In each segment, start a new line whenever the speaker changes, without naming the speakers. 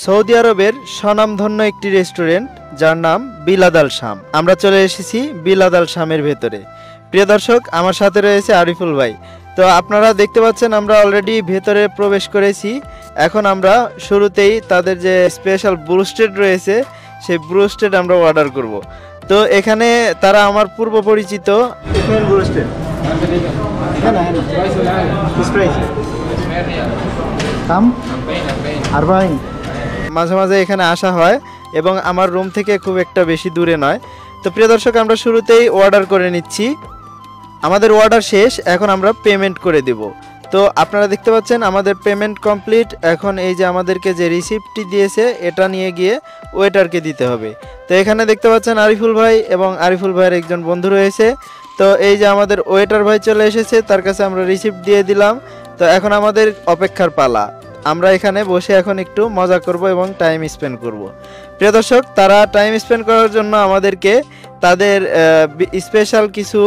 Saudi আরবের স্বনামধন্য একটি রেস্টুরেন্ট যার নাম বিলাদ আল শাম। আমরা চলে এসেছি বিলাদ আল শামের ভেতরে। প্রিয় দর্শক, আমার সাথে রয়েছে আরিফুল ভাই। তো আপনারা দেখতে পাচ্ছেন আমরা অলরেডি ভেতরে প্রবেশ করেছি। এখন আমরা শুরুতেই তাদের যে স্পেশাল ব্রুস্টেড রয়েছে সেই ব্রুস্টেড আমরা অর্ডার করব। তো এখানে তারা আমার পূর্ব পরিচিত মাঝে মাঝে এখানে আসা হয় এবং আমার রুম থেকে খুব একটা বেশি দূরে নয়। তো প্রিয় দর্শক, আমরা শুরুতেই অর্ডার করে নিচ্ছি। আমাদের অর্ডার শেষ, এখন আমরা পেমেন্ট করে দেব। তো আপনারা দেখতে পাচ্ছেন আমাদের পেমেন্ট কমপ্লিট। এখন এই যে আমাদেরকে যে রিসিপ্টটি দিয়েছে এটা নিয়ে গিয়ে ওয়েটারকে দিতে হবে। তো এখানে দেখতে পাচ্ছেন আরিফুল ভাই এবং আরিফুল ভাইয়ের একজন বন্ধু রয়েছে। তো এই যে আমাদের ওয়েটার ভাই চলে এসেছে, তার কাছে আমরা রিসিপ্ট দিয়ে দিলাম। তো এখন আমাদের অপেক্ষার পালা। আমরা এখানে বসে এখন একটু মজা করব এবং টাইম স্পেন্ড করব। প্রিয় দর্শক, তারা টাইম স্পেন্ড করার জন্য আমাদেরকে তাদের স্পেশাল কিছু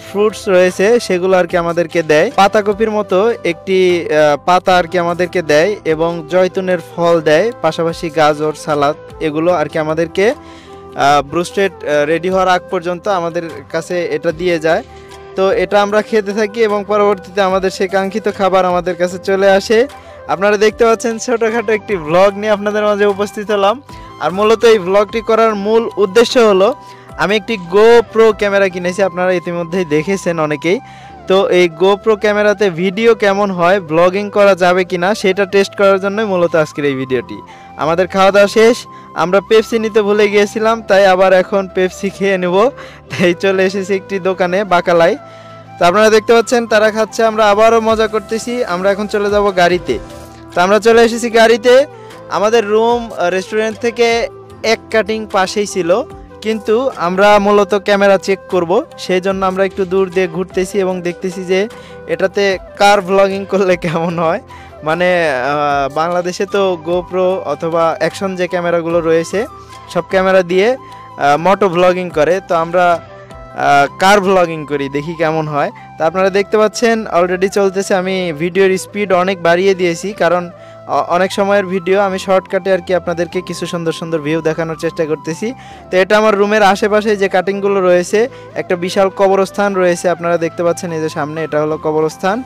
ফ্রুটস রয়েছে সেগুলো আর কি আমাদেরকে দেয়। পাতাকপির মতো একটি পাতা আর কি আমাদেরকে দেয় এবং জয়তুনের ফল দেয়, পাশাপাশি গাজর, সালাদ, এগুলো আর কি আমাদেরকে ব্রুস্টেড রেডি হওয়ার আগ পর্যন্ত আমাদের কাছে এটা দিয়ে যায়। তো এটা আমরা খেতে থাকি এবং পরবর্তীতে আমাদের সেই কাঙ্ক্ষিত খাবার আমাদের কাছে চলে আসে। আপনারা দেখতে পাচ্ছেন ছোটোখাটো একটি ভ্লগ নিয়ে আপনাদের মাঝে উপস্থিত হলাম। আর মূলত এই ভ্লগটি করার মূল উদ্দেশ্য হলো আমি একটি GoPro ক্যামেরা কিনেছি, আপনারা ইতিমধ্যেই দেখেছেন অনেকেই। তো এই GoPro ক্যামেরাতে ভিডিও কেমন হয়, ব্লগিং করা যাবে কিনা সেটা টেস্ট করার জন্যই মূলত আজকের এই ভিডিওটি। আমাদের খাওয়া দাওয়া শেষ, আমরা পেপসি নিতে ভুলে গিয়েছিলাম, তাই আবার এখন পেপসি খেয়ে নেব। তাই চলে এসেছি একটি দোকানে, বাকালাই। তো আপনারা দেখতে পাচ্ছেন তারা খাচ্ছে, আমরা আবারও মজা করতেছি। আমরা এখন চলে যাব গাড়িতে। তো আমরা চলে এসেছি গাড়িতে। আমাদের রুম রেস্টুরেন্ট থেকে এক কাটিং পাশেই ছিল, কিন্তু আমরা মূলত ক্যামেরা চেক করব, সেই জন্য আমরা একটু দূর দিয়ে ঘুরতেছি এবং দেখতেছি যে এটাতে কার ভ্লগিং করলে কেমন হয়। মানে বাংলাদেশে তো GoPro অথবা অ্যাকশন যে ক্যামেরাগুলো রয়েছে সব ক্যামেরা দিয়ে মোটো ভ্লগিং করে, তো আমরা কার ভ্লগিং করি, দেখি কেমন হয়। তা আপনারা দেখতে পাচ্ছেন অলরেডি চলতেছে। আমি ভিডিওর স্পিড অনেক বাড়িয়ে দিয়েছি, কারণ অনেক সময়ের ভিডিও আমি শর্টকাটে আর কি আপনাদেরকে কিছু সুন্দর সুন্দর ভিউ দেখানোর চেষ্টা করতেছি। তো এটা আমার রুমের আশেপাশে যে কাটিংগুলো রয়েছে, একটা বিশাল কবরস্থান রয়েছে, আপনারা দেখতে পাচ্ছেন এই যে সামনে, এটা হলো কবরস্থান।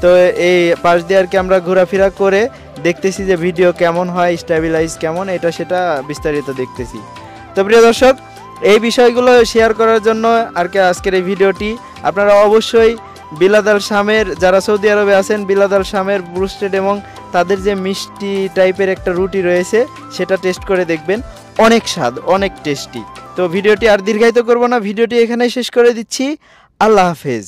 তো এই পাশ দিয়ে আর কি আমরা ঘোরাফেরা করে দেখতেছি যে ভিডিও কেমন হয়, স্টেবিলাইজ কেমন, এটা সেটা বিস্তারিত দেখতেছি। তো প্রিয় দর্শক, এই বিষয়গুলো শেয়ার করার জন্য আর কি আজকের এই ভিডিওটি। আপনারা অবশ্যই বিলাদ আল শামের, যারা সৌদি আরবে আছেন, বিলাদ আল শামের ব্রুস্টেড এবং তাদের যে মিষ্টি টাইপের একটা রুটি রয়েছে সেটা টেস্ট করে দেখবেন। অনেক স্বাদ, অনেক টেস্টি। তো ভিডিওটি আর দীর্ঘায়িত করব না, ভিডিওটি এখানেই শেষ করে দিচ্ছি। আল্লাহ হাফেজ।